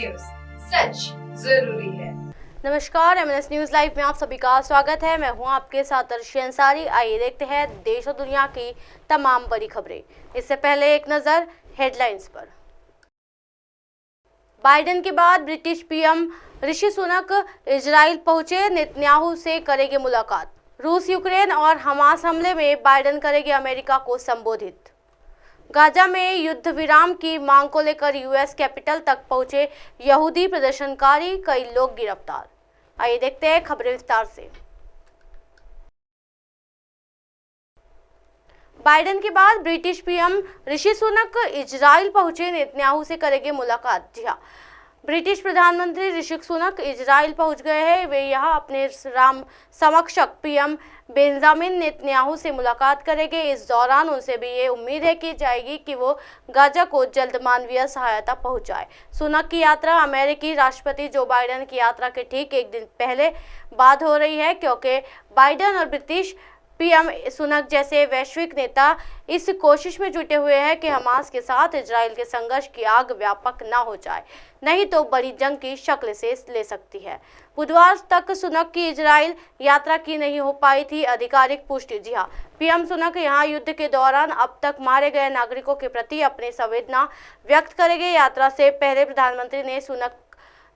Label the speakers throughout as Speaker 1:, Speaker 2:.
Speaker 1: News, सच जरूरी है।
Speaker 2: नमस्कार, एमएनएस न्यूज लाइव में आप सभी का स्वागत है। मैं हूं आपके साथ अर्शी अंसारी। आइए देखते हैं देश और दुनिया की तमाम बड़ी खबरें। इससे पहले एक नजर हेडलाइंस पर। बाइडेन के बाद British PM Rishi Sunak Israel पहुंचे, नेतन्याहू से करेंगे मुलाकात। रूस यूक्रेन और हमास हमले में बाइडेन करेंगे अमेरिका को संबोधित। गाजा में युद्ध विराम की मांग को लेकर यूएस कैपिटल तक पहुंचे यहूदी प्रदर्शनकारी, कई लोग गिरफ्तार। आइए देखते हैं खबरें विस्तार से। बाइडेन के बाद British PM Rishi Sunak Israel पहुंचे, नेतन्याहू से करेंगे मुलाकात। जी हां, ब्रिटिश प्रधानमंत्री ऋषि सुनक इजराइल पहुंच गए हैं। वे यहां अपने राम समकक्ष पीएम बेंजामिन नेतन्याहू से मुलाकात करेंगे। इस दौरान उनसे भी ये उम्मीद है की जाएगी कि वो गाजा को जल्द मानवीय सहायता पहुंचाए। सुनक की यात्रा अमेरिकी राष्ट्रपति जो बाइडेन की यात्रा के ठीक एक दिन पहले बाद हो रही है, क्योंकि बाइडेन और ब्रिटिश पीएम सुनक जैसे वैश्विक नेता इस कोशिश में जुटे हुए हैं कि हमास के साथ इजराइल के संघर्ष की आग व्यापक ना हो जाए, नहीं तो बड़ी जंग की शक्ल से ले सकती है। बुधवार तक सुनक की इजराइल यात्रा की नहीं हो पाई थी आधिकारिक पुष्टि। जी हां, पीएम सुनक यहां युद्ध के दौरान अब तक मारे गए नागरिकों के प्रति अपनी संवेदना व्यक्त करेंगे। यात्रा से पहले प्रधानमंत्री सुनक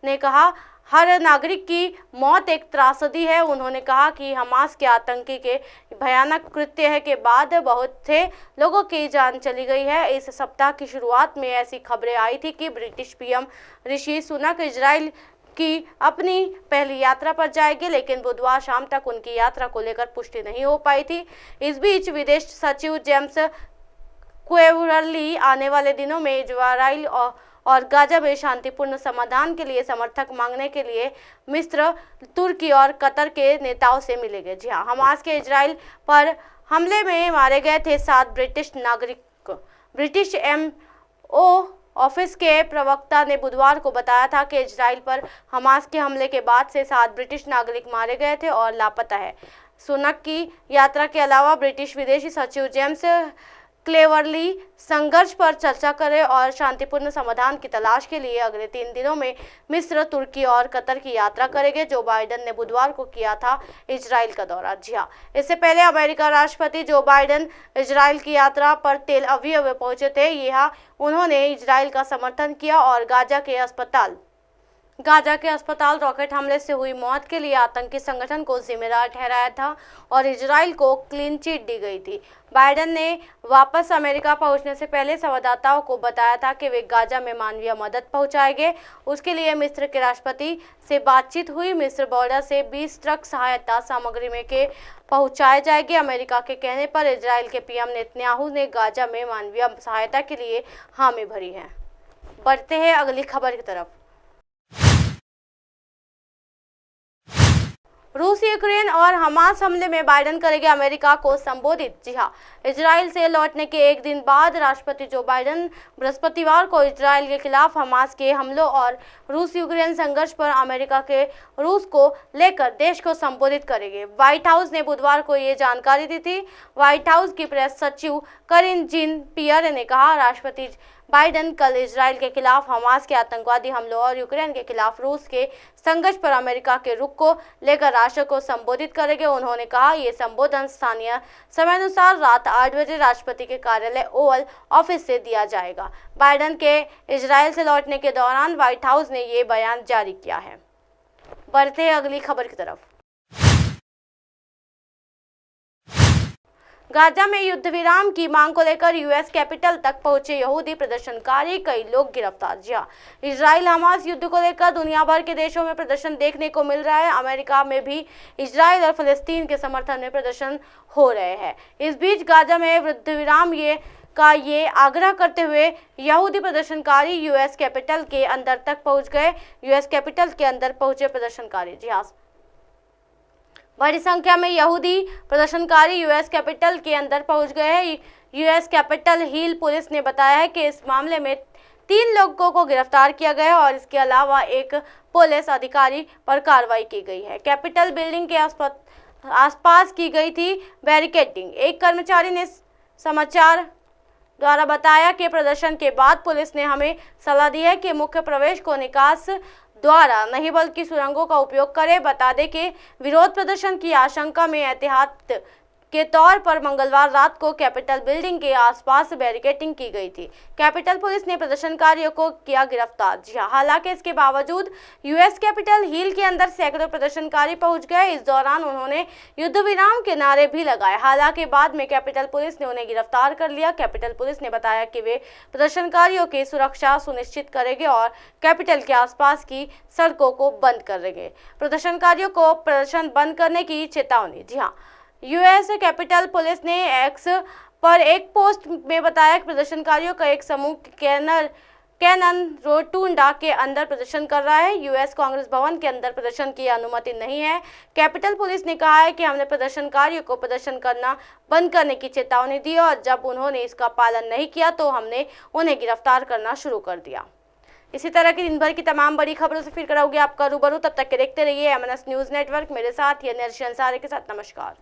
Speaker 2: ने कहा, हर नागरिक की मौत एक त्रासदी है। उन्होंने कहा कि हमास के आतंकी के भयानक कृत्य के बाद बहुत से लोगों की जान चली गई है। इस सप्ताह की शुरुआत में ऐसी खबरें आई थी कि British PM Rishi Sunak Israel की अपनी पहली यात्रा पर जाएंगे, लेकिन बुधवार शाम तक उनकी यात्रा को लेकर पुष्टि नहीं हो पाई थी। इस बीच विदेश सचिव जेम्स क्वेवरली आने वाले दिनों में इजराइल और गाजा में शांतिपूर्ण समाधान के लिए समर्थक मांगने के लिए मिस्र, तुर्की और कतर के नेताओं से मिलेंगे। जी हां, हमास के इजराइल पर हमले में मारे गए थे 7 ब्रिटिश नागरिक। ब्रिटिश एमओ ऑफिस के प्रवक्ता ने बुधवार को बताया था कि इजराइल पर हमास के हमले के बाद से 7 ब्रिटिश नागरिक मारे गए थे और लापता है। सुनक की यात्रा के अलावा ब्रिटिश विदेश सचिव जेम्स क्लेवरली संघर्ष पर चर्चा करें और शांतिपूर्ण समाधान की तलाश के लिए अगले 3 दिनों में मिस्र, तुर्की और कतर की यात्रा करेंगे। जो बाइडेन ने बुधवार को किया था इजराइल का दौरा। जी हां, इससे पहले अमेरिका राष्ट्रपति जो बाइडेन इजराइल की यात्रा पर तेल अवीव पहुंचे थे। यहाँ उन्होंने इजराइल का समर्थन किया और गाजा के अस्पताल रॉकेट हमले से हुई मौत के लिए आतंकी संगठन को जिम्मेदार ठहराया था और इजराइल को क्लीन चिट दी गई थी। बाइडेन ने वापस अमेरिका पहुंचने से पहले संवाददाताओं को बताया था कि वे गाजा में मानवीय मदद पहुंचाएंगे। उसके लिए मिस्र के राष्ट्रपति से बातचीत हुई। मिस्र बॉर्डर से 20 ट्रक सहायता सामग्री में के पहुंचाए जाएंगे। अमेरिका के कहने पर इजराइल के पीएम नेतन्याहू ने गाजा में मानवीय सहायता के लिए हामी भरी है। बढ़ते हैं अगली खबर की तरफ। रूस, यूक्रेन और हमास हमले में बाइडेन करेंगे अमेरिका को संबोधित। जी हां, इजराइल से लौटने के एक दिन बाद राष्ट्रपति जो बाइडेन बृहस्पतिवार को इजराइल के खिलाफ हमास के हमलों और रूस यूक्रेन संघर्ष पर अमेरिका के रूस को लेकर देश को संबोधित करेंगे। व्हाइट हाउस ने बुधवार को ये जानकारी दी थी। व्हाइट हाउस की प्रेस सचिव करिन जीन पियर ने कहा, राष्ट्रपति बाइडेन कल इजराइल के खिलाफ हमास के आतंकवादी हमलों और यूक्रेन के खिलाफ रूस के संघर्ष पर अमेरिका के रुख को लेकर राष्ट्र को संबोधित करेंगे। उन्होंने कहा, ये संबोधन स्थानीय समयानुसार रात 8 बजे राष्ट्रपति के कार्यालय ओवल ऑफिस से दिया जाएगा। बाइडेन के इजराइल से लौटने के दौरान व्हाइट हाउस ने ये बयान जारी किया है। बढ़ते हैं अगली खबर की तरफ। गाजा में युद्ध विराम की मांग को लेकर यूएस कैपिटल तक पहुंचे यहूदी प्रदर्शनकारी, कई लोग गिरफ्तार। जी हां, इजराइल हमास युद्ध को लेकर दुनिया भर के देशों में प्रदर्शन देखने को मिल रहा है। अमेरिका में भी इजराइल और फलस्तीन के समर्थन में प्रदर्शन हो रहे हैं। इस बीच गाजा में युद्ध विराम ये आग्रह करते हुए यहूदी प्रदर्शनकारी यूएस कैपिटल के अंदर तक पहुंच गए। यूएस कैपिटल के अंदर पहुंचे प्रदर्शनकारी। जी हां, बड़ी संख्या में यहूदी प्रदर्शनकारी यूएस कैपिटल के अंदर पहुंच गए हैं। यूएस कैपिटल हिल पुलिस ने बताया है कि इस मामले में 3 लोगों को गिरफ्तार किया गया है और इसके अलावा एक पुलिस अधिकारी पर कार्रवाई की गई है। कैपिटल बिल्डिंग के आसपास की गई थी बैरिकेडिंग। एक कर्मचारी ने समाचार द्वारा बताया कि प्रदर्शन के बाद पुलिस ने हमें सलाह दी है कि मुख्य प्रवेश को निकास द्वारा नहीं बल्कि सुरंगों का उपयोग करें। बता दें कि विरोध प्रदर्शन की आशंका में एहतियात के तौर पर मंगलवार रात को कैपिटल बिल्डिंग के आसपास बैरिकेडिंग की गई थी। कैपिटल पुलिस ने प्रदर्शनकारियों को किया गिरफ्तार। जी हां, हालांकि इसके बावजूद यूएस कैपिटल हिल के अंदर सैकड़ों प्रदर्शनकारी पहुंच गए। इस दौरान उन्होंने युद्ध विराम के नारे भी लगाए। हालांकि बाद में कैपिटल पुलिस ने उन्हें गिरफ्तार कर लिया। कैपिटल पुलिस ने बताया कि वे प्रदर्शनकारियों की सुरक्षा सुनिश्चित करेंगे और कैपिटल के आसपास की सड़कों को बंद करेंगे। प्रदर्शनकारियों को प्रदर्शन बंद करने की चेतावनी। जी हाँ, यूएस कैपिटल पुलिस ने एक्स पर एक पोस्ट में बताया कि प्रदर्शनकारियों का एक समूह कैनन रोटुंडा के अंदर प्रदर्शन कर रहा है। यूएस कांग्रेस भवन के अंदर प्रदर्शन की अनुमति नहीं है। कैपिटल पुलिस ने कहा है कि हमने प्रदर्शनकारियों को प्रदर्शन करना बंद करने की चेतावनी दी और जब उन्होंने इसका पालन नहीं किया तो हमने उन्हें गिरफ्तार करना शुरू कर दिया। इसी तरह की दिन भर की तमाम बड़ी खबरों से फिर कराओगे आपका रूबरू। तब तक के देखते रहिए एमएनएस न्यूज नेटवर्क। मेरे साथ ये नर्शी अंसारी के साथ नमस्कार।